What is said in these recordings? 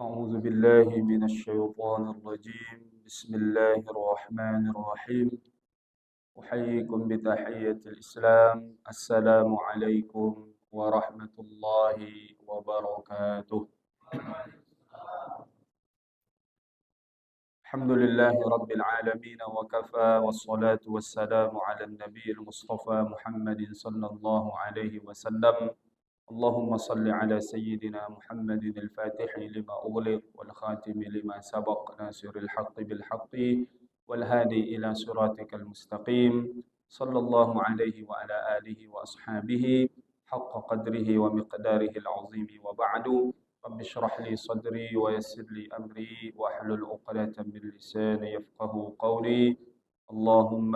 أعوذ بالله من الشيطان الرجيم. بسم الله الرحمن الرحيم. أحييكم بتحية الإسلام. السلام عليكم ورحمة الله وبركاته. الحمد لله رب العالمين وكفى، والصلاة والسلام على النبي المصطفى محمد صلى الله عليه وسلم. اللهم صل على سيدنا محمد الفاتح لما أغلق والخاتم لما سبق ناصر الحق بالحق والهادي إلى صراطك المستقيم، صلى الله عليه وعلى آله وأصحابه حق قدره ومقداره العظيم. وبعد، رب اشرح لي صدري ويسر لي أمري واحلل عقدة من لساني يفقه قولي. اللهم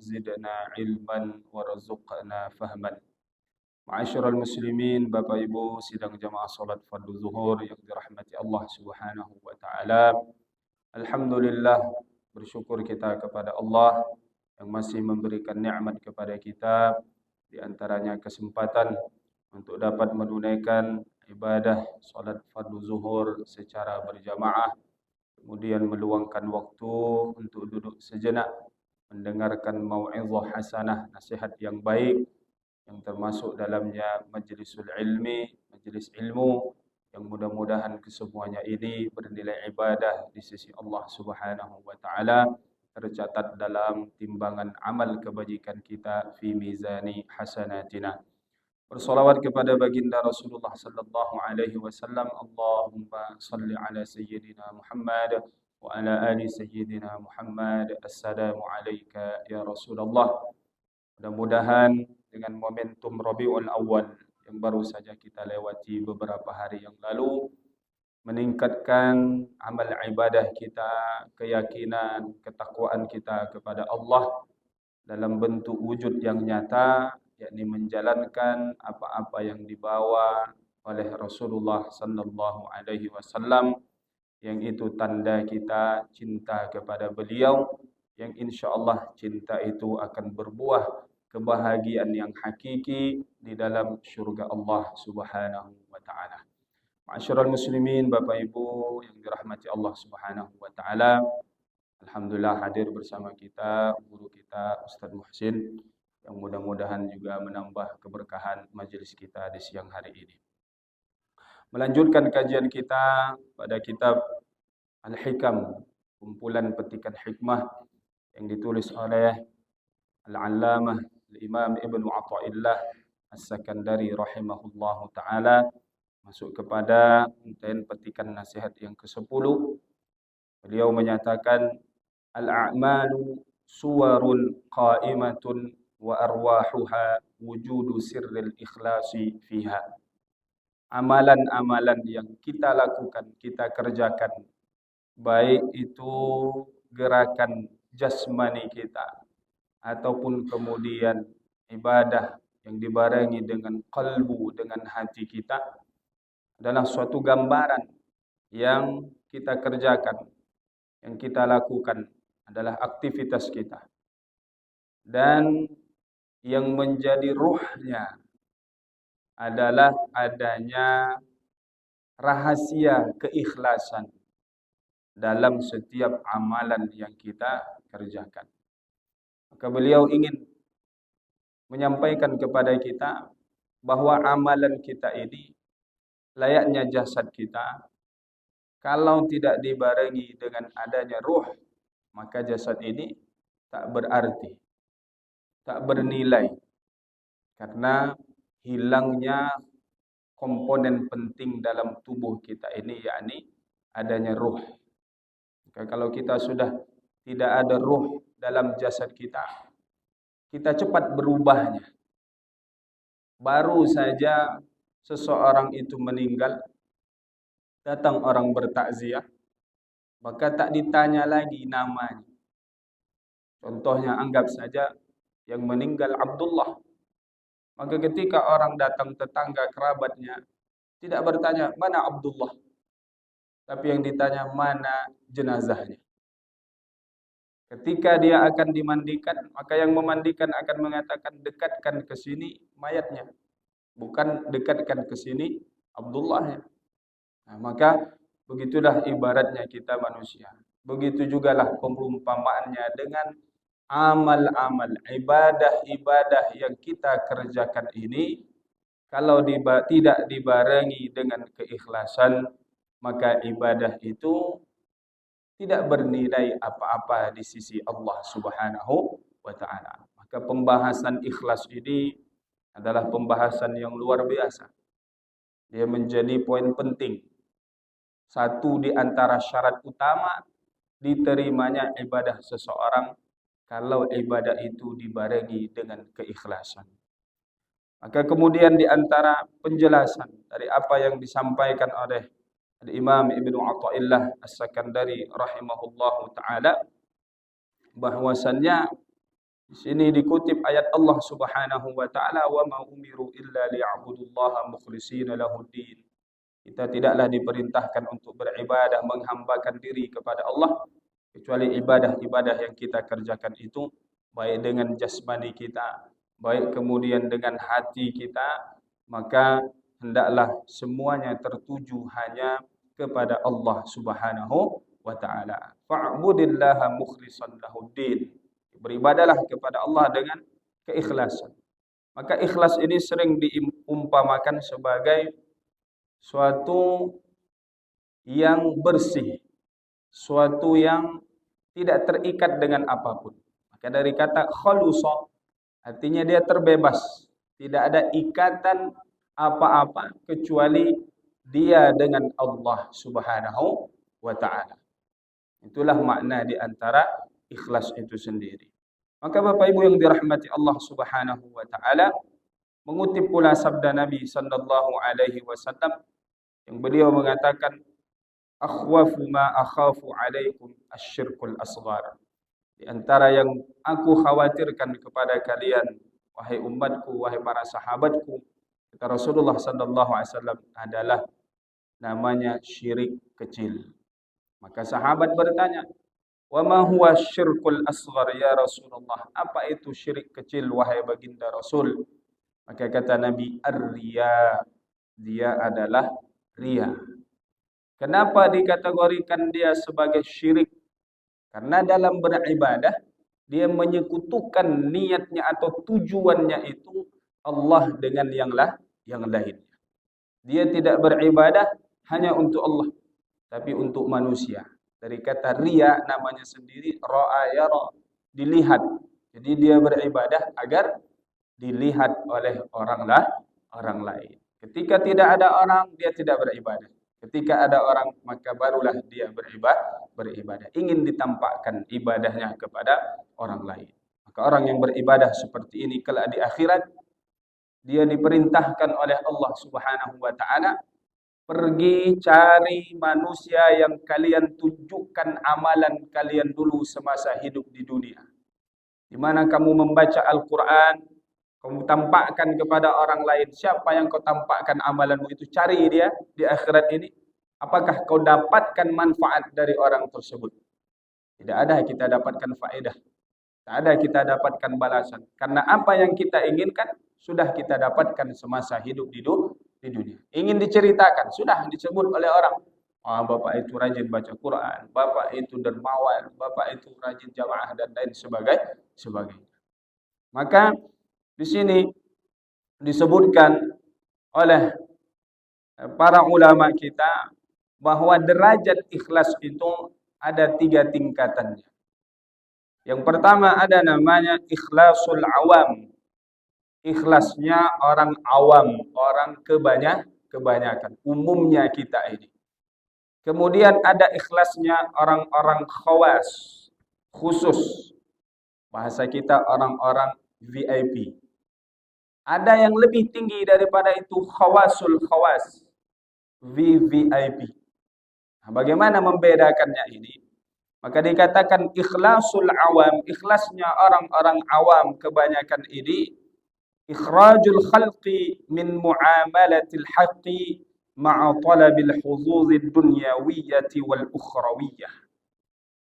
زدنا علما وارزقنا فهما. Ma'asyiral muslimin, Bapak Ibu sidang jamaah salat fardu zuhur yang dirahmati Allah Subhanahu wa taala. Alhamdulillah, bersyukur kita kepada Allah yang masih memberikan nikmat kepada kita, di antaranya kesempatan untuk dapat menunaikan ibadah salat fardu zuhur secara berjamaah, kemudian meluangkan waktu untuk duduk sejenak mendengarkan mau'izah hasanah, nasihat yang baik, yang termasuk dalamnya majlisul ilmi, majlis ilmu, yang mudah-mudahan kesemuanya ini bernilai ibadah di sisi Allah Subhanahu wa taala, tercatat dalam timbangan amal kebajikan kita fi mizani hasanatina. Bersolawat kepada baginda Rasulullah sallallahu alaihi wasallam. Allahumma salli ala sayyidina Muhammad wa ala ali sayyidina Muhammad. Assalamu alayka ya Rasulullah. Mudah-mudahan dengan momentum Rabiul Awal yang baru saja kita lewati beberapa hari yang lalu, meningkatkan amal ibadah kita, keyakinan, ketakwaan kita kepada Allah dalam bentuk wujud yang nyata, yakni menjalankan apa-apa yang dibawa oleh Rasulullah sallallahu alaihi wasallam, yang itu tanda kita cinta kepada beliau, yang insyaallah cinta itu akan berbuah kebahagiaan yang hakiki di dalam syurga Allah Subhanahu wa taala. Ma'asyiral muslimin, Bapak Ibu yang dirahmati Allah Subhanahu wa taala. Alhamdulillah hadir bersama kita guru kita Ustaz Muhsin, yang mudah-mudahan juga menambah keberkahan majelis kita di siang hari ini. Melanjutkan kajian kita pada kitab Al-Hikam, kumpulan petikan hikmah yang ditulis oleh Al-Allamah Al-Imam Ibnu Athaillah As-Sakandari rahimahullahu ta'ala, masuk kepada konten petikan nasihat yang ke-10. Beliau menyatakan, al-a'malu suwarun qa'imatun wa arwahuha wujudu sirril ikhlasi fiha. Amalan-amalan yang kita lakukan, kita kerjakan, baik itu gerakan jasmani kita ataupun kemudian ibadah yang dibarengi dengan qalbu, dengan hati kita, adalah suatu gambaran yang kita kerjakan, yang kita lakukan adalah aktivitas kita. Dan yang menjadi ruhnya adalah adanya rahasia keikhlasan dalam setiap amalan yang kita kerjakan. Maka beliau ingin menyampaikan kepada kita bahwa amalan kita ini layaknya jasad kita, kalau tidak dibarengi dengan adanya ruh, maka jasad ini tak berarti, tak bernilai, karena hilangnya komponen penting dalam tubuh kita ini, yakni adanya ruh. Maka kalau kita sudah tidak ada ruh dalam jasad kita, kita cepat berubahnya. Baru saja seseorang itu meninggal, datang orang bertakziah, maka tak ditanya lagi namanya. Contohnya, anggap saja yang meninggal Abdullah. Maka ketika orang datang, tetangga kerabatnya, tidak bertanya, mana Abdullah? Tapi yang ditanya, mana jenazahnya? Ketika dia akan dimandikan, maka yang memandikan akan mengatakan, dekatkan ke sini mayatnya, bukan dekatkan ke sini Abdullahnya. Nah, maka Begitulah ibaratnya kita manusia. Begitu jugalah perumpamaannya dengan amal-amal, ibadah-ibadah yang kita kerjakan ini, kalau tidak dibarengi dengan keikhlasan, maka ibadah itu tidak bernilai apa-apa di sisi Allah Subhanahu wa taala. Maka pembahasan ikhlas ini adalah pembahasan yang luar biasa. Dia menjadi poin penting. Satu di antara syarat utama diterimanya ibadah seseorang kalau ibadah itu dibarengi dengan keikhlasan. Maka kemudian di antara penjelasan dari apa yang disampaikan oleh Imam Ibnu Athaillah As-Sakandari rahimahullahu taala, bahwasannya di sini dikutip ayat Allah Subhanahu wa taala, wa ma umiru illa liya'budullaha mukhlishina lahuddin. Kita tidaklah diperintahkan untuk beribadah, menghambakan diri kepada Allah, kecuali ibadah-ibadah yang kita kerjakan itu baik dengan jasmani kita, baik kemudian dengan hati kita, maka hendaklah semuanya tertuju hanya kepada Allah Subhanahu wa taala. Fa'budillaha mukhlishan lahuddin. Beribadalah kepada Allah dengan keikhlasan. Maka ikhlas ini sering diumpamakan sebagai suatu yang bersih, suatu yang tidak terikat dengan apapun. Maka dari kata khalusa, artinya dia terbebas, tidak ada ikatan apa-apa kecuali dia dengan Allah Subhanahu wa taala. Itulah makna di antara ikhlas itu sendiri. Maka Bapak Ibu yang dirahmati Allah Subhanahu wa taala, mengutip pula sabda Nabi sallallahu alaihi wasallam yang beliau mengatakan, akhwafu ma akhafu alaikum asyirkul asghar. Di antara yang aku khawatirkan kepada kalian, wahai umatku, wahai para sahabatku, kata Rasulullah sallallahu alaihi wasallam, adalah namanya syirik kecil. Maka sahabat bertanya, wa ma huwa syirkul asghar ya Rasulullah? Apa itu syirik kecil wahai baginda Rasul? Maka kata Nabi, ar-riya. Dia adalah riya. Kenapa dikategorikan dia sebagai syirik? Karena dalam beribadah dia menyekutukan niatnya atau tujuannya itu Allah dengan yang lainnya. Dia tidak beribadah hanya untuk Allah, tapi untuk manusia. Dari kata riya namanya sendiri, ra'a yara, dilihat. Jadi dia beribadah agar dilihat oleh orang lain. Ketika tidak ada orang, dia tidak beribadah. Ketika ada orang, maka barulah dia beribadah. Ingin ditampakkan ibadahnya kepada orang lain. Maka orang yang beribadah seperti ini kelak di akhirat, dia diperintahkan oleh Allah Subhanahu wa taala, pergi cari manusia yang kalian tunjukkan amalan kalian dulu semasa hidup di dunia. Di mana kamu membaca Al-Quran, kamu tampakkan kepada orang lain. Siapa yang kau tampakkan amalanmu itu? Cari dia di akhirat ini. Apakah kau dapatkan manfaat dari orang tersebut? Tidak ada kita dapatkan faedah. Tidak ada kita dapatkan balasan. Karena apa yang kita inginkan, sudah kita dapatkan semasa hidup di dunia. Ingin diceritakan, sudah disebut oleh orang. Oh, bapak itu rajin baca Quran, bapak itu dermawan, bapak itu rajin jamaah dan lain sebagainya. Maka di sini disebutkan oleh para ulama kita bahwa derajat ikhlas itu ada 3 tingkatannya. Yang pertama ada namanya ikhlasul awam. Ikhlasnya orang awam, orang kebanyakan, umumnya kita ini. Kemudian ada ikhlasnya orang-orang khawas, khusus. Bahasa kita orang-orang VIP. Ada yang lebih tinggi daripada itu, khawasul khawas, VVIP. Nah, bagaimana membedakannya ini? Maka dikatakan ikhlasul awam, ikhlasnya orang-orang awam kebanyakan ini, ikhrajul khalqi min muamalatil haqqi ma'a talabil huzuzid dunyawiyyati wal ukhrawiyyah.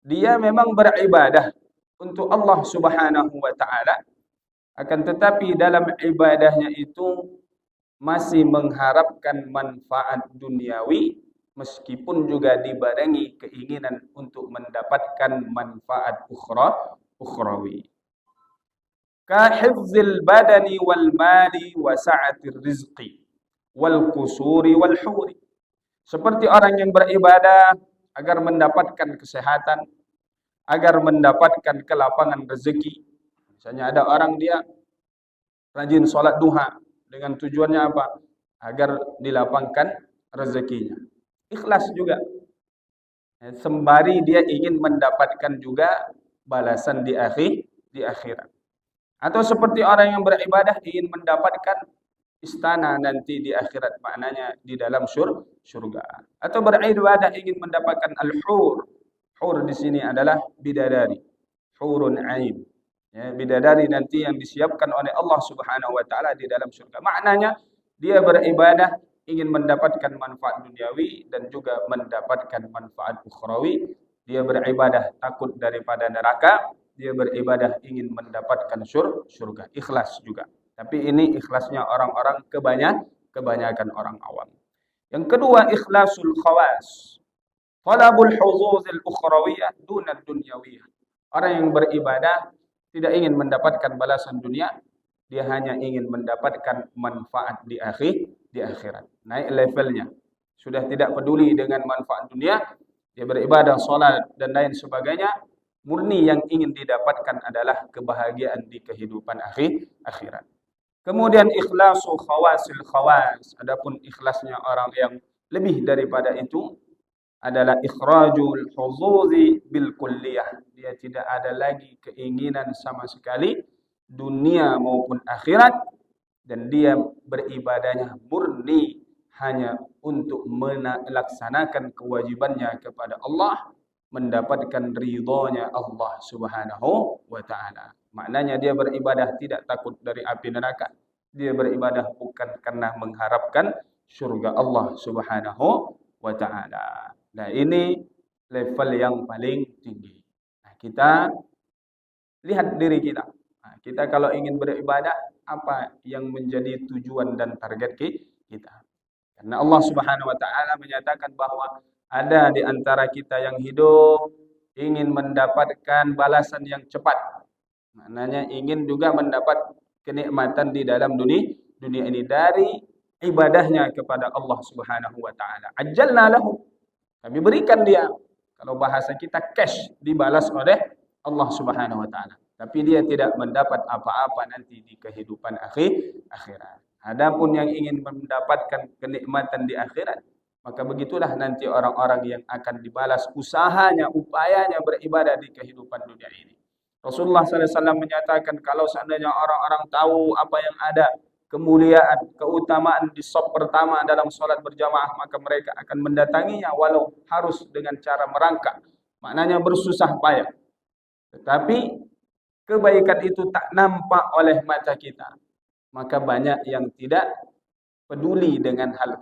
Dia memang beribadah untuk Allah Subhanahu wa taala, akan tetapi dalam ibadahnya itu masih mengharapkan manfaat duniawi meskipun juga dibarengi keinginan untuk mendapatkan manfaat ukhrawi. Ka hifzil badani wal mali wa sa'atir rizqi wal qusuri wal huri. Seperti orang yang beribadah agar mendapatkan kesehatan, agar mendapatkan kelapangan rezeki. Misalnya ada orang dia rajin sholat duha dengan tujuannya apa? Agar dilapangkan rezekinya. Ikhlas juga. Sembari dia ingin mendapatkan juga balasan di akhirat. Atau seperti orang yang beribadah ingin mendapatkan istana nanti di akhirat, maknanya di dalam surga. Atau beribadah ingin mendapatkan al-hur. Hur di sini adalah bidadari. Hurun ain. Ya, bidadari nanti yang disiapkan oleh Allah Subhanahu wa taala di dalam surga. Maknanya dia beribadah ingin mendapatkan manfaat duniawi dan juga mendapatkan manfaat ukhrawi. Dia beribadah takut daripada neraka, dia beribadah ingin mendapatkan surga. Ikhlas juga. Tapi ini ikhlasnya orang-orang kebanyakan orang awam. Yang kedua, ikhlasul khawas. Talabul huzuzil ukhrawiyah dunad dunyawiyah. Orang yang beribadah tidak ingin mendapatkan balasan dunia, dia hanya ingin mendapatkan manfaat di akhirat. Naik levelnya. Sudah tidak peduli dengan manfaat dunia, dia beribadah, salat dan lain sebagainya. Murni yang ingin didapatkan adalah kebahagiaan di kehidupan akhirat. Kemudian ikhlasu khawasil khawas. Adapun ikhlasnya orang yang lebih daripada itu adalah ikhrajul huzuzi bil kulliyah. Dia tidak ada lagi keinginan sama sekali dunia maupun akhirat, dan dia beribadahnya murni hanya untuk melaksanakan kewajibannya kepada Allah, mendapatkan ridhonya Allah Subhanahu wa taala. Maknanya dia beribadah tidak takut dari api neraka. Dia beribadah bukan karena mengharapkan surga Allah Subhanahu wa taala. Nah, ini level yang paling tinggi. Nah, kita lihat diri kita. Nah, kita kalau ingin beribadah, apa yang menjadi tujuan dan target kita? Karena Allah Subhanahu wa taala menyatakan bahwa ada di antara kita yang hidup ingin mendapatkan balasan yang cepat. Maknanya ingin juga mendapat kenikmatan di dalam dunia ini dari ibadahnya kepada Allah Subhanahu wa taala. Ajjalna lahu. Kami berikan dia, kalau bahasa kita cash, dibalas oleh Allah Subhanahu wa taala. Tapi dia tidak mendapat apa-apa nanti di kehidupan akhirat. Adapun yang ingin mendapatkan kenikmatan di akhirat, maka begitulah nanti orang-orang yang akan dibalas usahanya, upayanya beribadah di kehidupan dunia ini. Rasulullah SAW menyatakan kalau seandainya orang-orang tahu apa yang ada kemuliaan, keutamaan di shaf pertama dalam sholat berjamaah, maka mereka akan mendatanginya walau harus dengan cara merangkak. Maknanya bersusah payah. Tetapi kebaikan itu tak nampak oleh mata kita. Maka banyak yang tidak peduli dengan hal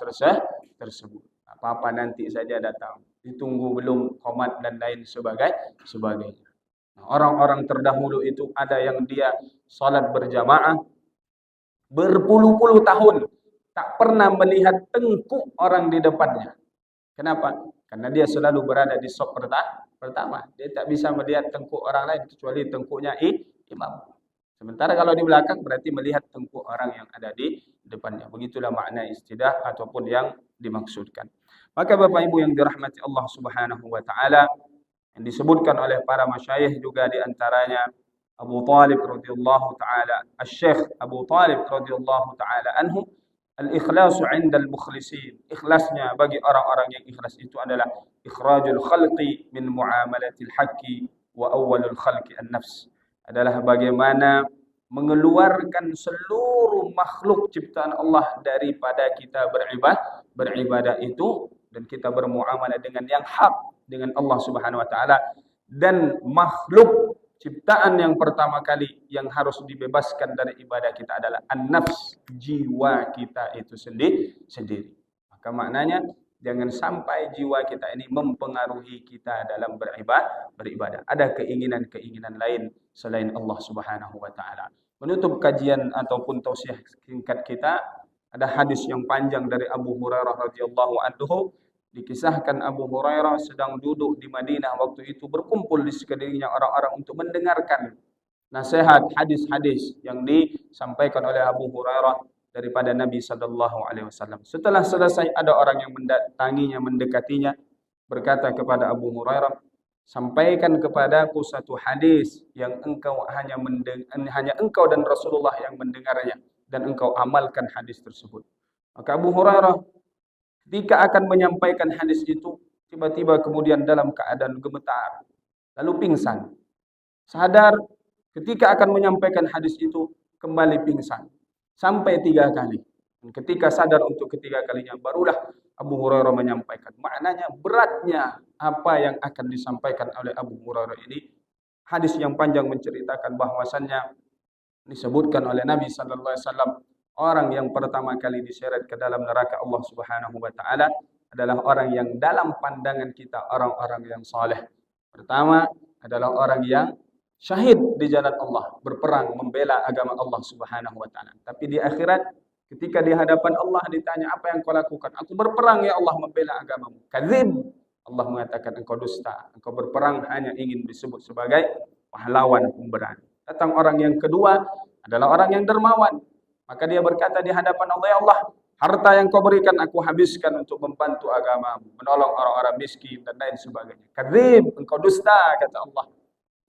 tersebut. Apa-apa nanti saja datang. Ditunggu belum qomat dan lain sebagainya. Orang-orang terdahulu itu ada yang dia sholat berjamaah berpuluh-puluh tahun tak pernah melihat tengkuk orang di depannya. Kenapa? Karena dia selalu berada di shaf pertama. Dia tak bisa melihat tengkuk orang lain kecuali tengkuknya imam. Sementara kalau di belakang berarti melihat tengkuk orang yang ada di depannya. Begitulah makna istidah ataupun yang dimaksudkan. Maka Bapak Ibu yang dirahmati Allah Subhanahu wa taala, yang disebutkan oleh para masyayikh juga di antaranya Abu Talib radhiyallahu taala, Asy-Syaikh Abu Talib radhiyallahu taala anhu, al-ikhlasu 'inda al-mukhlisin. Ikhlasnya bagi orang-orang yang ikhlas itu adalah ikhrajul khalqi min muamalatil haqqi wa awwalul khalqi an-nafs. Adalah bagaimana mengeluarkan seluruh makhluk ciptaan Allah daripada kita beribadah itu, dan kita bermuamalah dengan yang hak dengan Allah Subhanahu wa taala, dan makhluk ciptaan yang pertama kali yang harus dibebaskan dari ibadah kita adalah an-nafs, jiwa kita itu sendiri. Maka maknanya jangan sampai jiwa kita ini mempengaruhi kita dalam beribadah. Ada keinginan-keinginan lain selain Allah Subhanahu wa taala. Menutup kajian ataupun tausiah singkat kita, ada hadis yang panjang dari Abu Hurairah radhiyallahu anhu Dikisahkan Abu Hurairah sedang duduk di Madinah waktu itu, berkumpul di sekelilingnya orang-orang untuk mendengarkan nasihat hadis-hadis yang disampaikan oleh Abu Hurairah daripada Nabi sallallahu alaihi wasallam. Setelah selesai, ada orang yang mendatanginya, mendekatinya, berkata kepada Abu Hurairah, "Sampaikan kepadaku satu hadis yang hanya engkau dan Rasulullah yang mendengarnya, dan engkau amalkan hadis tersebut." Maka Abu Hurairah ketika akan menyampaikan hadis itu, tiba-tiba kemudian dalam keadaan gemetar, lalu pingsan. Sadar ketika akan menyampaikan hadis itu, kembali pingsan. Sampai 3 kali. Dan ketika sadar untuk ketiga kalinya, barulah Abu Hurairah menyampaikan. Maknanya beratnya apa yang akan disampaikan oleh Abu Hurairah ini. Hadis yang panjang menceritakan bahwasannya disebutkan oleh Nabi sallallahu alaihi wasallam, orang yang pertama kali diseret ke dalam neraka Allah Subhanahu wa taala adalah orang yang dalam pandangan kita orang-orang yang saleh. Pertama adalah orang yang syahid di jalan Allah, berperang membela agama Allah Subhanahu wa taala. Tapi di akhirat ketika di hadapan Allah ditanya, "Apa yang kau lakukan?" "Aku berperang ya Allah membela agamamu." Kadzib. Allah mengatakan, "Engkau dusta. Engkau berperang hanya ingin disebut sebagai pahlawan pemberani." Datang orang yang kedua adalah orang yang dermawan. Maka dia berkata di hadapan Allah, "Ya Allah, harta yang kau berikan aku habiskan untuk membantu agamamu, menolong orang-orang miskin dan lain sebagainya." Kadzib, engkau dusta, kata Allah.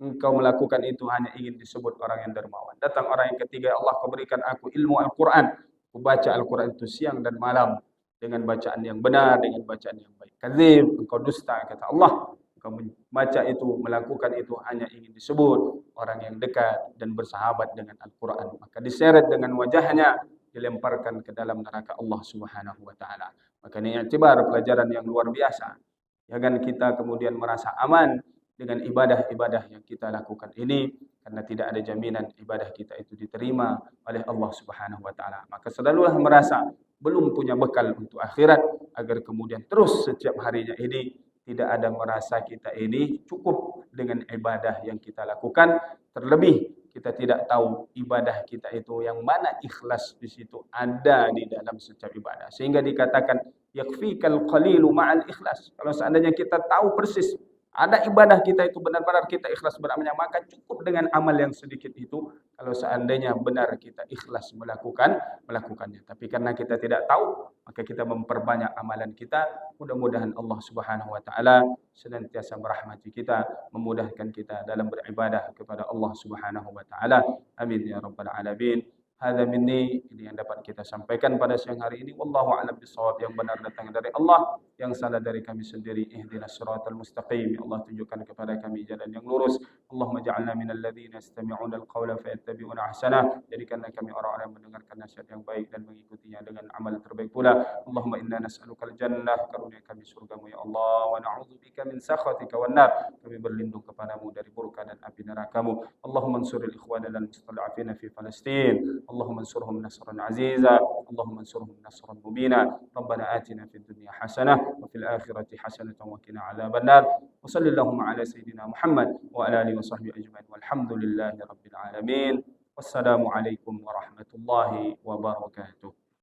Engkau melakukan itu hanya ingin disebut orang yang dermawan. Datang orang yang ketiga, "Ya Allah, kau berikan aku ilmu Al-Quran. Aku baca Al-Quran itu siang dan malam dengan bacaan yang benar, dengan bacaan yang baik." Kadzib, engkau dusta, kata Allah. Engkau membaca itu, melakukan itu hanya ingin disebut orang yang dekat dan bersahabat dengan Al-Quran. Maka diseret dengan wajahnya, dilemparkan ke dalam neraka Allah Subhanahu wa taala. Maka ini i'tibar pelajaran yang luar biasa. Jangan kita kemudian merasa aman dengan ibadah-ibadah yang kita lakukan ini, karena tidak ada jaminan ibadah kita itu diterima oleh Allah Subhanahu wa taala. Maka selalulah merasa belum punya bekal untuk akhirat, agar kemudian terus setiap harinya ini tidak ada merasa kita ini cukup dengan ibadah yang kita lakukan. Terlebih kita tidak tahu ibadah kita itu yang mana ikhlas di situ ada di dalam setiap ibadah. Sehingga dikatakan yakfikal qalilu ma'al ikhlas. Kalau seandainya kita tahu persis ada ibadah kita itu benar-benar kita ikhlas beramalnya, maka cukup dengan amal yang sedikit itu kalau seandainya benar kita ikhlas melakukannya. Tapi karena kita tidak tahu, maka kita memperbanyak amalan kita. Mudah-mudahan Allah Subhanahu wa taala senantiasa merahmati kita, memudahkan kita dalam beribadah kepada Allah Subhanahu wa taala. Amin ya rabbal alamin. Hadza minni, ini yang dapat kita sampaikan pada siang hari ini. Wallahu a'lam bishawab. Yang benar datang dari Allah, yang salah dari kami sendiri. Ihdinas siratal mustaqim. Ya Allah, tunjukkan kepada kami jalan yang lurus. Allahumma ja'alna minal ladzina yastami'una al-qawla fayattabi'una ahsanah. Jadikanlah kami orang-orang yang mendengarkan nasihat yang baik dan mengikutinya dengan amal terbaik pula. Allahumma inna nas'alukal jannah, karunia kami surgamu ya Allah, wa na'udzubika min sakhatika wan nar. Kami berlindung kepadamu dari murka dan api neraka-Mu. Allahumma ansuril ikhwana dan mustad'afina fi Palestin. اللهم انصرهم نصرا عزيزا اللهم انصرهم نصرا مبينا ربنا آتنا في الدنيا حسنة وفي الآخرة حسنة وقنا عذاب النار وصلى اللهم على سيدنا محمد وعلى آله وصحبه أجمعين والحمد لله رب العالمين والسلام عليكم ورحمة الله وبركاته.